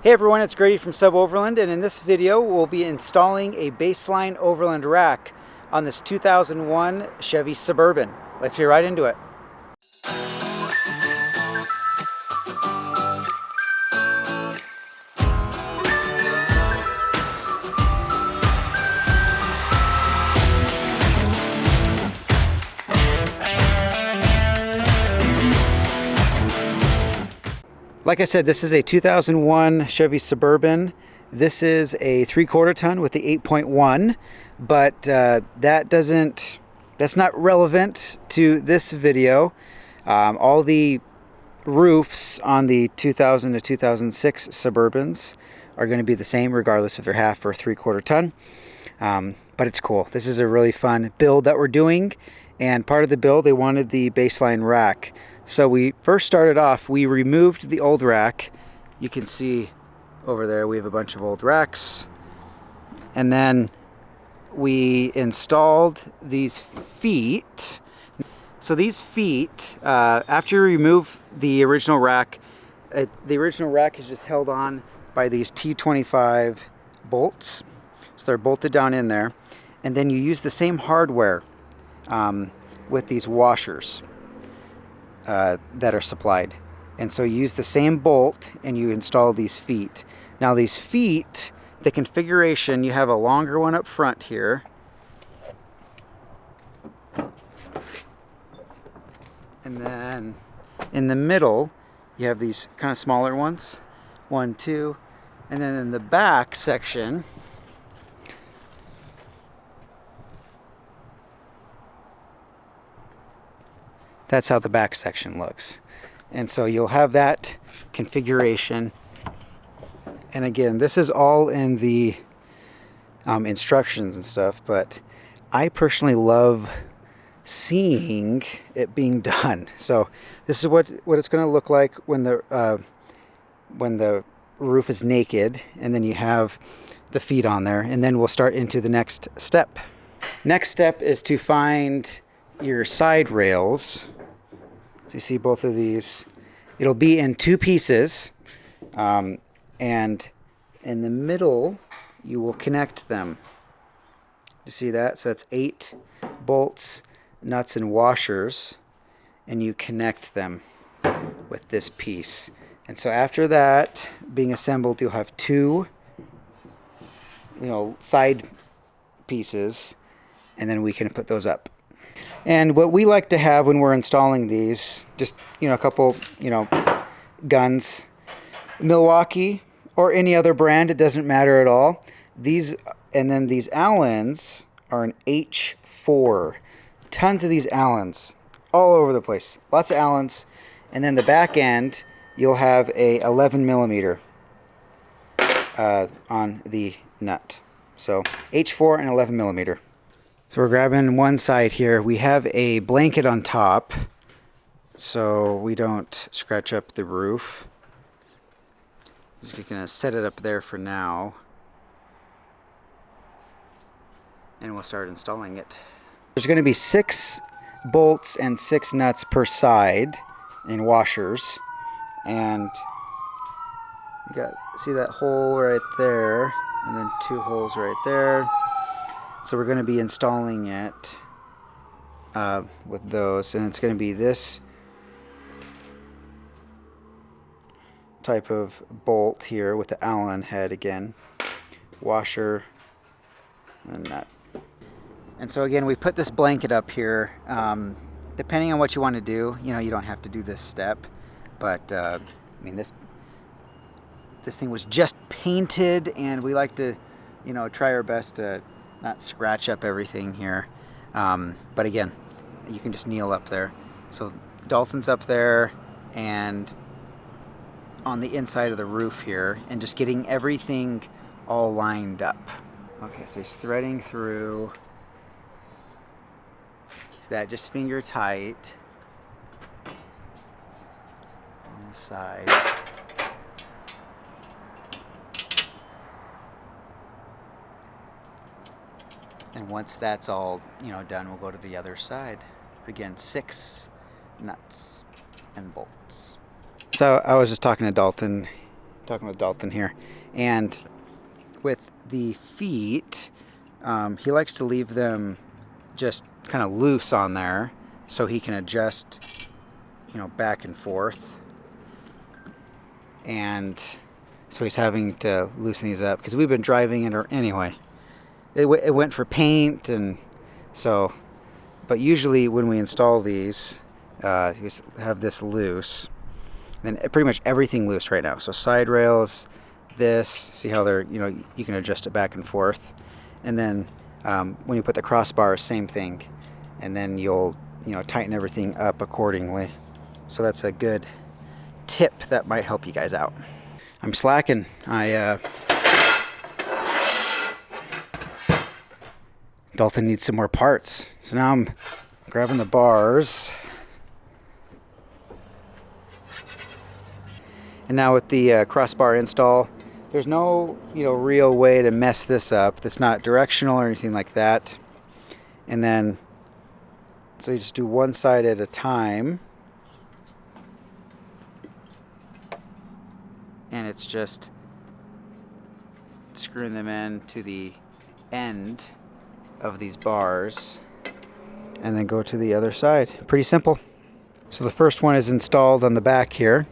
Hey everyone, it's Grady from SUBOVERLAND, and in this video we'll be installing a baseline Overland rack on this 2001 Chevy Suburban. Let's get right into it. Like I said, this is a 2001 Chevy Suburban. This is a 3/4 ton with the 8.1, but that's not relevant to this video. All the roofs on the 2000 to 2006 Suburbans are going to be the same regardless if they're half or 3/4 ton. But it's cool. This is a really fun build that we're doing, and part of the build they wanted the baseline rack. So we first started off, we removed the old rack. You can see over there we have a bunch of old racks. And then we installed these feet. So these feet, after you remove the original rack is just held on by these T25 bolts. So they're bolted down in there. And then you use the same hardware with these washers that are supplied. And so you use the same bolt and you install these feet. Now these feet, the configuration, you have a longer one up front here. And then in the middle, you have these kind of smaller ones. 1, 2. And then in the back section, that's how the back section looks. And so you'll have that configuration. And again, this is all in the instructions and stuff, but I personally love seeing it being done. So this is what it's going to look like when the roof is naked, and then you have the feet on there, and then we'll start into the next step. Next step is to find your side rails. So you see both of these. It'll be in 2 pieces, and in the middle you will connect them. You see that? So that's 8 bolts, nuts, and washers, and you connect them with this piece. And so after that being assembled, you'll have 2 side pieces, and then we can put those up. And what we like to have when we're installing these, just a couple guns, Milwaukee or any other brand, it doesn't matter at all. These, and then these Allens are an H4. Tons of these Allens all over the place, lots of Allens. And then the back end, you'll have a 11 millimeter on the nut. So H4 and 11 millimeter. So we're grabbing one side here. We have a blanket on top so we don't scratch up the roof. Just going to set it up there for now, and we'll start installing it. There's going to be 6 bolts and 6 nuts per side in washers, and you see that hole right there, and then 2 holes right there. So we're going to be installing it with those, and it's going to be this type of bolt here with the Allen head again, washer, and nut. And so again, we put this blanket up here. Depending on what you want to do, you don't have to do this step, but I mean this thing was just painted, and we like to try our best to not scratch up everything here. But again, you can just kneel up there. So Dalton's up there and on the inside of the roof here, and just getting everything all lined up. Okay, so he's threading through. So that just finger tight on the side. And once that's all done, we'll go to the other side. Again, 6 nuts and bolts. So I was just talking to Dalton talking with Dalton here. And with the feet, he likes to leave them just kind of loose on there so he can adjust, you know, back and forth. And so he's having to loosen these up because we've been driving it anyway. It went for paint, and so, but usually when we install these, you have this loose, then pretty much everything loose right now. So side rails, this, see how they're, you know, you can adjust it back and forth. And then when you put the crossbars, same thing. And then you'll, you know, tighten everything up accordingly. So that's a good tip that might help you guys out. I'm slacking. Dalton needs some more parts. So now I'm grabbing the bars. And now with the crossbar install, there's no, you know, real way to mess this up. That's not directional or anything like that. And then, so you just do one side at a time. And it's just screwing them in to the end of these bars and then go to the other side. Pretty simple. So the first one is installed on the back here,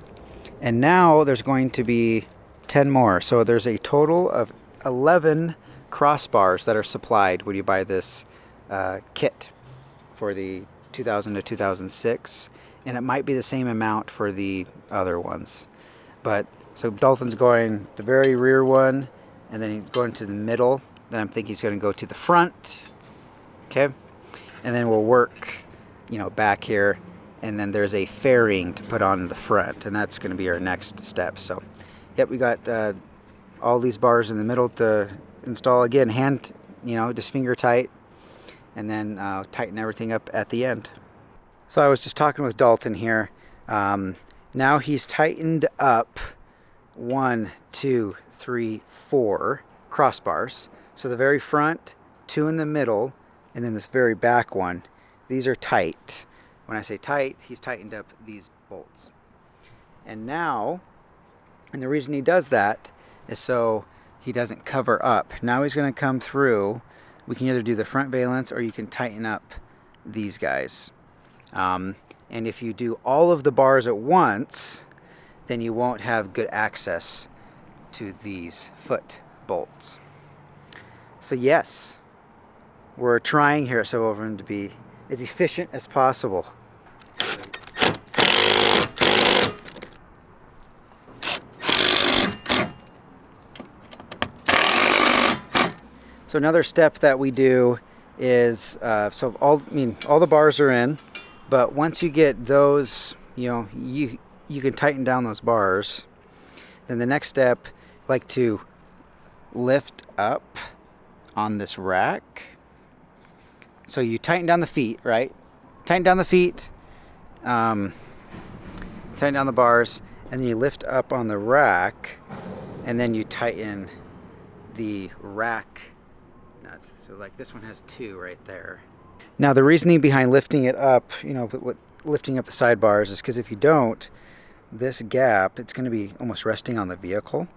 and now there's going to be 10 more. So there's a total of 11 crossbars that are supplied when you buy this kit for the 2000 to 2006, and it might be the same amount for the other ones. But so Dalton's going the very rear one, and then he's going to the middle. Then I'm thinking he's going to go to the front, okay? And then we'll work, you know, back here, and then there's a fairing to put on the front, and that's going to be our next step. So, yep, we got all these bars in the middle to install. Again, hand, you know, just finger tight, and then tighten everything up at the end. So I was just talking with Dalton here. Now he's tightened up 1, 2, 3, 4 crossbars. So the very front, 2 in the middle, and then this very back one. These are tight. When I say tight, he's tightened up these bolts. And now, and the reason he does that is so he doesn't cover up. Now he's going to come through. We can either do the front valance or you can tighten up these guys. And if you do all of the bars at once, then you won't have good access to these foot bolts. So yes, we're trying here at Overland to be as efficient as possible. So another step that we do is, so all the bars are in, but once you get those, you know, you can tighten down those bars. Then the next step, like to lift up on this rack. So you tighten down the feet, right? Tighten down the feet, tighten down the bars, and then you lift up on the rack, and then you tighten the rack nuts. So like this one has 2 right there. Now the reasoning behind lifting it up, you know, lifting up the sidebars is because if you don't, this gap, it's going to be almost resting on the vehicle,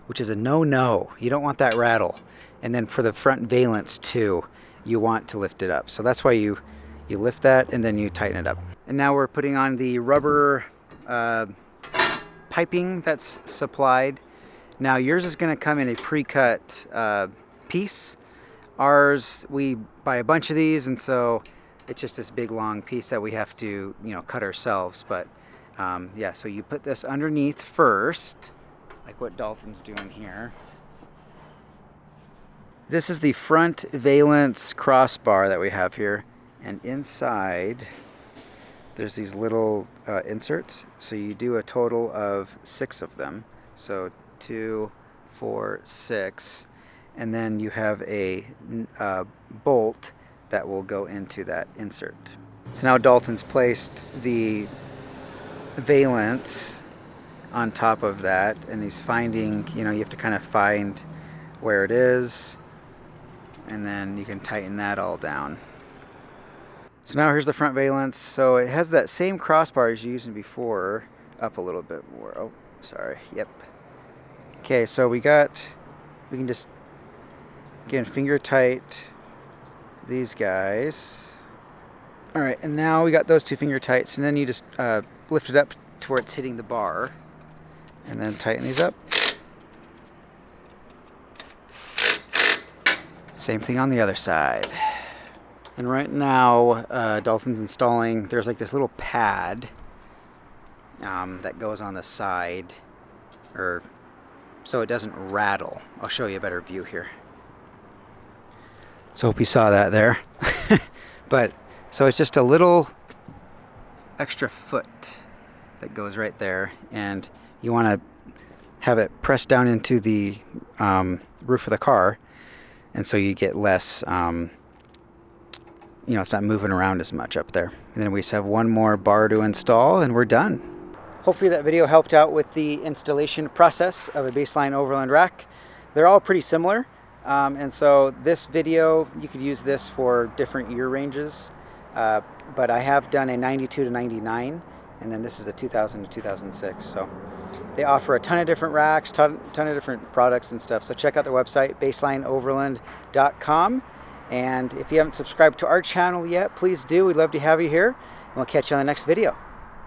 which is a no-no. You don't want that rattle. And then for the front valance too, you want to lift it up. So that's why you lift that and then you tighten it up. And now we're putting on the rubber piping that's supplied. Now yours is going to come in a pre-cut piece. Ours, we buy a bunch of these, and so it's just this big long piece that we have to, you know, cut ourselves. But yeah, so you put this underneath first, like what Dalton's doing here. This is the front valance crossbar that we have here, and inside there's these little inserts. So you do a total of 6 of them. So 2, 4, 6, and then you have a bolt that will go into that insert. So now Dalton's placed the valance on top of that, and he's finding, you know, you have to kind of find where it is, and then you can tighten that all down. So now here's the front valance. So it has that same crossbar as you used before, up a little bit more. Oh, sorry. Yep. Okay, so we can just, again, finger tight these guys. All right, and now we got those two finger tights, and then you just lift it up to where it's hitting the bar, and then tighten these up. Same thing on the other side. And right now, Dalton's installing, there's like this little pad that goes on the side, so it doesn't rattle. I'll show you a better view here. So hope you saw that there. But, so it's just a little extra foot that goes right there, and you want to have it pressed down into the roof of the car, and so you get less, it's not moving around as much up there. And then we just have one more bar to install, and we're done. Hopefully that video helped out with the installation process of a baseline Overland rack. They're all pretty similar, and so this video, you could use this for different year ranges, but I have done a 92 to 99, and then this is a 2000 to 2006. So they offer a ton of different racks, ton of different products and stuff. So check out their website, baselineoverland.com. And if you haven't subscribed to our channel yet, please do. We'd love to have you here. And we'll catch you on the next video.